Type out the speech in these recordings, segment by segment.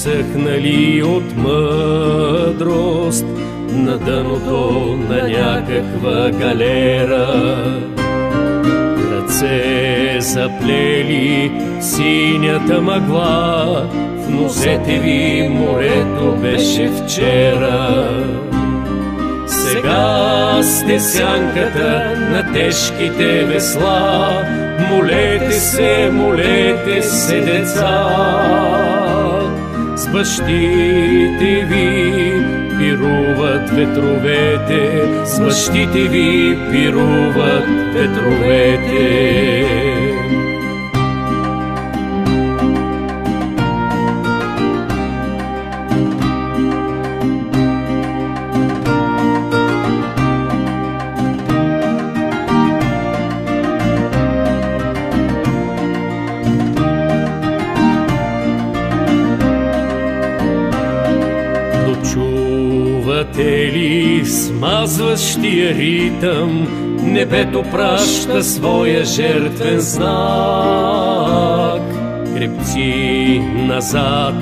изсъхнали от мъдрост на дъното на някаква галера. Ръце заплели в синята мъгла, в нозете ви морето беше вчера. Сега сте сянката на тежките весла, молете се, деца. С бащите ви пируват ветровете, с бащите ви пируват ветровете. Чувате ли смазващия ритъм? Небето праща своя жертвен знак. Крепци назад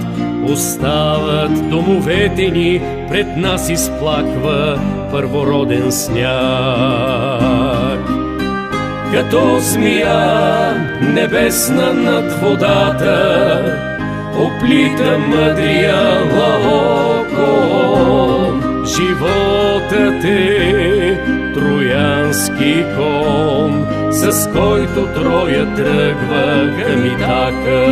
остават домовете ни, пред нас изплаква първороден сняг. Като змия небесна над водата, оплита мъдрия Лаокоон. Животът е троянски кон, с който Троя тръгва към Итака.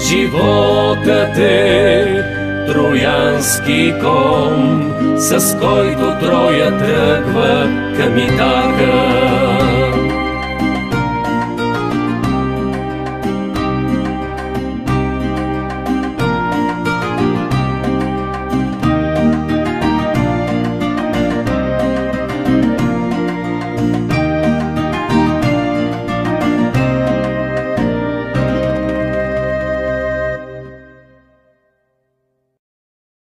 Животът е троянски кон, с който Троя тръгва към Итака.